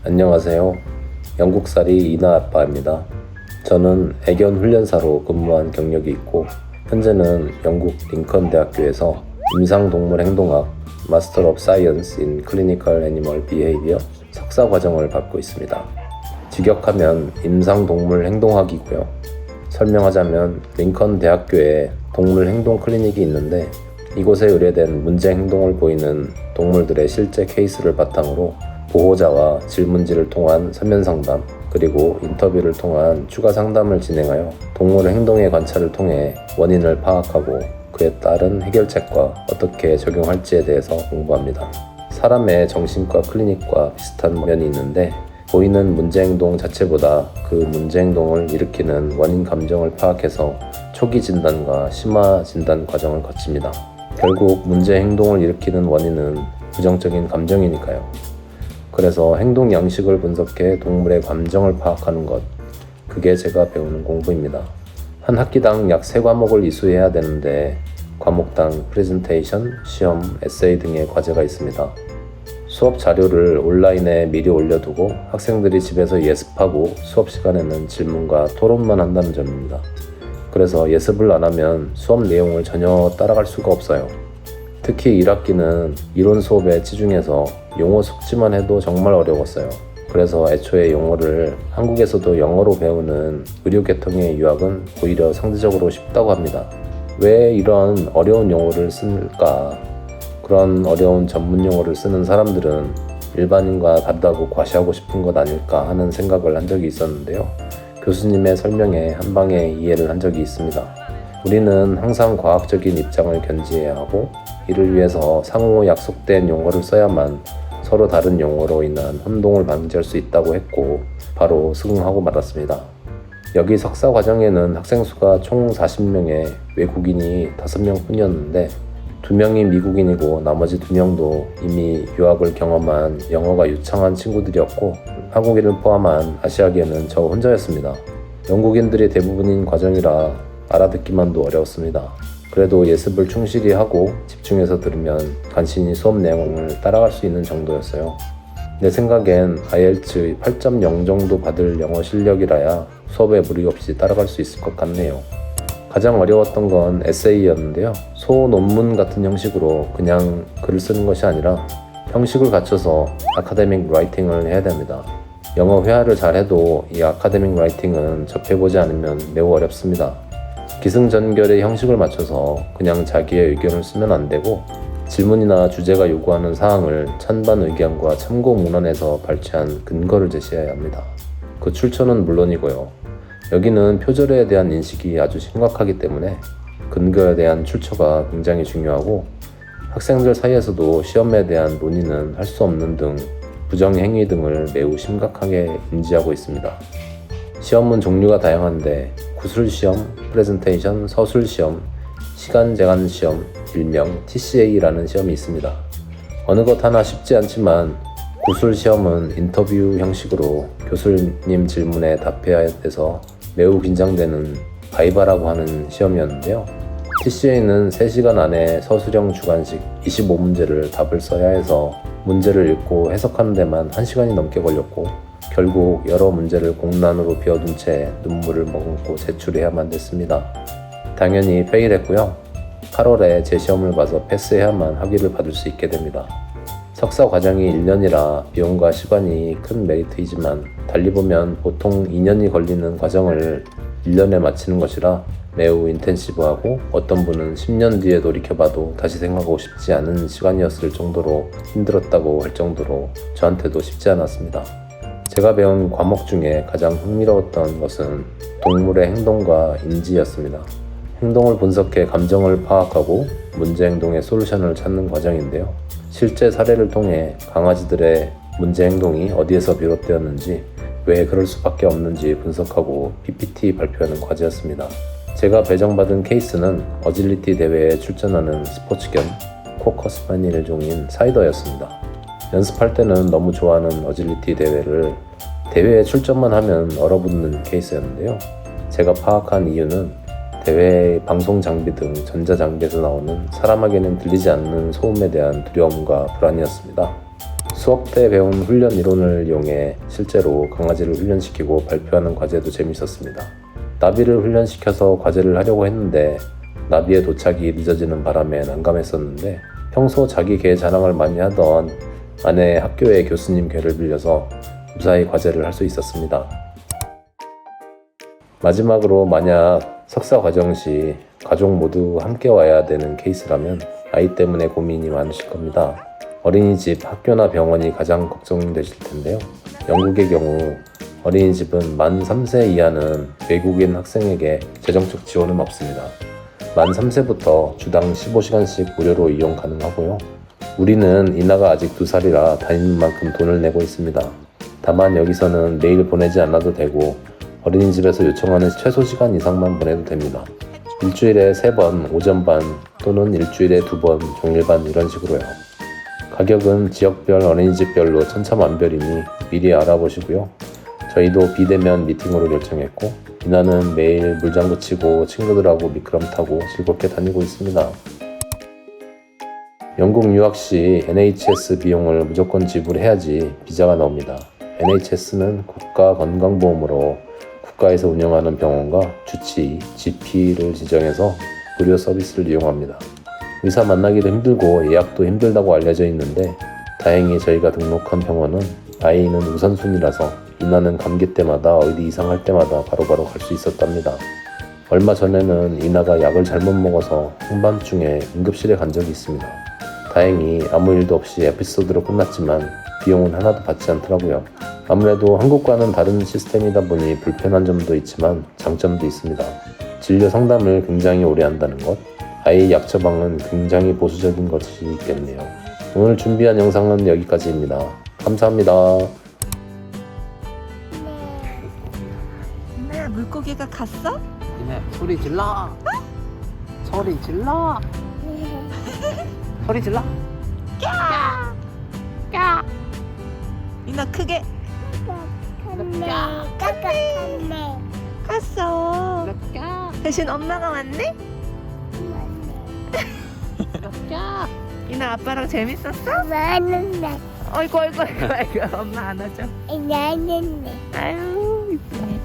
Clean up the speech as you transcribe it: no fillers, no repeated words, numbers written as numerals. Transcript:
안녕하세요. 영국살이 이나 아빠입니다. 저는 애견 훈련사로 근무한 경력이 있고 현재는 영국 링컨 대학교에서 임상동물 행동학 마스터 오브 사이언스 인 클리니컬 애니멀 비헤이비어 석사 과정을 받고 있습니다. 직역하면 임상동물 행동학이고요. 설명하자면 링컨 대학교에 동물 행동 클리닉이 있는데 이곳에 의뢰된 문제 행동을 보이는 동물들의 실제 케이스를 바탕으로 보호자와 질문지를 통한 서면 상담, 그리고 인터뷰를 통한 추가 상담을 진행하여 동물의 행동의 관찰을 통해 원인을 파악하고 그에 따른 해결책과 어떻게 적용할지에 대해서 공부합니다. 사람의 정신과 클리닉과 비슷한 면이 있는데 보이는 문제 행동 자체보다 그 문제 행동을 일으키는 원인 감정을 파악해서 초기 진단과 심화 진단 과정을 거칩니다. 결국 문제 행동을 일으키는 원인은 부정적인 감정이니까요. 그래서 행동 양식을 분석해 동물의 감정을 파악하는 것, 그게 제가 배우는 공부입니다. 한 학기당 약 3과목을 이수해야 되는데 과목당 프레젠테이션, 시험, 에세이 등의 과제가 있습니다. 수업 자료를 온라인에 미리 올려두고 학생들이 집에서 예습하고 수업 시간에는 질문과 토론만 한다는 점입니다. 그래서 예습을 안 하면 수업 내용을 전혀 따라갈 수가 없어요. 특히 1학기는 이론 수업에 치중해서 용어 숙지만 해도 정말 어려웠어요. 그래서 애초에 용어를 한국에서도 영어로 배우는 의료계통의 유학은 오히려 상대적으로 쉽다고 합니다. 왜 이런 어려운 용어를 쓸까? 그런 어려운 전문 용어를 쓰는 사람들은 일반인과 다르다고 과시하고 싶은 것 아닐까 하는 생각을 한 적이 있었는데요. 교수님의 설명에 한 방에 이해를 한 적이 있습니다. 우리는 항상 과학적인 입장을 견지해야 하고 이를 위해서 상호 약속된 용어를 써야만 서로 다른 용어로 인한 혼동을 방지할 수 있다고 했고 바로 수긍하고 말았습니다. 여기 석사 과정에는 학생 수가 총 40명에 외국인이 5명 뿐이었는데 2명이 미국인이고 나머지 2명도 이미 유학을 경험한 영어가 유창한 친구들이었고 한국인을 포함한 아시아계는 저 혼자였습니다. 영국인들이 대부분인 과정이라 알아듣기만도 어려웠습니다. 그래도 예습을 충실히 하고 집중해서 들으면 간신히 수업 내용을 따라갈 수 있는 정도였어요. 내 생각엔 IELTS 8.0 정도 받을 영어 실력이라야 수업에 무리 없이 따라갈 수 있을 것 같네요. 가장 어려웠던 건 에세이였는데요. 소논문 같은 형식으로 그냥 글을 쓰는 것이 아니라 형식을 갖춰서 아카데믹 라이팅을 해야 됩니다. 영어 회화를 잘해도 이 아카데믹 라이팅은 접해보지 않으면 매우 어렵습니다. 기승전결의 형식을 맞춰서 그냥 자기의 의견을 쓰면 안 되고 질문이나 주제가 요구하는 사항을 찬반 의견과 참고 문헌에서 발췌한 근거를 제시해야 합니다. 그 출처는 물론이고요. 여기는 표절에 대한 인식이 아주 심각하기 때문에 근거에 대한 출처가 굉장히 중요하고 학생들 사이에서도 시험에 대한 논의는 할 수 없는 등 부정행위 등을 매우 심각하게 인지하고 있습니다. 시험은 종류가 다양한데 구술시험, 프레젠테이션, 서술시험, 시간제한시험, 일명 TCA라는 시험이 있습니다. 어느 것 하나 쉽지 않지만 구술시험은 인터뷰 형식으로 교수님 질문에 답해야 해서 매우 긴장되는 바이바라고 하는 시험이었는데요. TCA는 3시간 안에 서술형 주관식 25문제를 답을 써야 해서 문제를 읽고 해석하는 데만 1시간이 넘게 걸렸고 결국 여러 문제를 공란으로 비워둔 채 눈물을 머금고 제출해야만 됐습니다. 당연히 페일했고요. 8월에 제 시험을 봐서 패스해야만 학위를 받을 수 있게 됩니다. 석사 과정이 1년이라 비용과 시간이 큰 메리트이지만 달리 보면 보통 2년이 걸리는 과정을 1년에 마치는 것이라 매우 인텐시브하고 어떤 분은 10년 뒤에 돌이켜봐도 다시 생각하고 싶지 않은 시간이었을 정도로 힘들었다고 할 정도로 저한테도 쉽지 않았습니다. 제가 배운 과목 중에 가장 흥미로웠던 것은 동물의 행동과 인지였습니다. 행동을 분석해 감정을 파악하고 문제 행동의 솔루션을 찾는 과정인데요. 실제 사례를 통해 강아지들의 문제 행동이 어디에서 비롯되었는지, 왜 그럴 수밖에 없는지 분석하고 PPT 발표하는 과제였습니다. 제가 배정받은 케이스는 어질리티 대회에 출전하는 스포츠 겸 코커 스파니엘 종인 사이더였습니다. 연습할 때는 너무 좋아하는 어질리티 대회에 출전만 하면 얼어붙는 케이스였는데요. 제가 파악한 이유는 대회 방송 장비 등 전자장비에서 나오는 사람에게는 들리지 않는 소음에 대한 두려움과 불안이었습니다. 수업 때 배운 훈련 이론을 이용해 실제로 강아지를 훈련시키고 발표하는 과제도 재밌었습니다. 나비를 훈련시켜서 과제를 하려고 했는데 나비의 도착이 늦어지는 바람에 난감했었는데 평소 자기 개 자랑을 많이 하던 아내 학교의 교수님 궤를 빌려서 무사히 과제를 할 수 있었습니다. 마지막으로 만약 석사 과정 시 가족 모두 함께 와야 되는 케이스라면 아이 때문에 고민이 많으실 겁니다. 어린이집, 학교나 병원이 가장 걱정되실 텐데요. 영국의 경우 어린이집은 만 3세 이하는 외국인 학생에게 재정적 지원은 없습니다. 만 3세부터 주당 15시간씩 무료로 이용 가능하고요. 우리는 이나가 아직 2살이라 다니는 만큼 돈을 내고 있습니다. 다만 여기서는 매일 보내지 않아도 되고 어린이집에서 요청하는 최소 시간 이상만 보내도 됩니다. 일주일에 3번 오전반 또는 일주일에 2번 종일반 이런 식으로요. 가격은 지역별 어린이집별로 천차만별이니 미리 알아보시고요. 저희도 비대면 미팅으로 결정했고 이나는 매일 물장구 치고 친구들하고 미끄럼 타고 즐겁게 다니고 있습니다. 영국 유학 시 NHS 비용을 무조건 지불해야지 비자가 나옵니다. NHS는 국가건강보험으로 국가에서 운영하는 병원과 주치, GP를 지정해서 무료 서비스를 이용합니다. 의사 만나기도 힘들고 예약도 힘들다고 알려져 있는데 다행히 저희가 등록한 병원은 아이는 우선순위라서 이나는 감기 때마다 어디 이상할 때마다 바로바로 갈 수 있었답니다. 얼마 전에는 이나가 약을 잘못 먹어서 한밤중에 응급실에 간 적이 있습니다. 다행히 아무 일도 없이 에피소드로 끝났지만 비용은 하나도 받지 않더라고요. 아무래도 한국과는 다른 시스템이다 보니 불편한 점도 있지만 장점도 있습니다. 진료 상담을 굉장히 오래 한다는 것, 아이 약 처방은 굉장히 보수적인 것이 있겠네요. 오늘 준비한 영상은 여기까지입니다. 감사합니다. 이나야, 물고기가 갔어? 이네 소리 질러. 소리 질러. 소리 질러. 이나 크게 갔어. 대신 엄마가 왔네? 이나 아빠랑 재밌었어? 어이구 엄마 안아줘. 아유 이쁘네.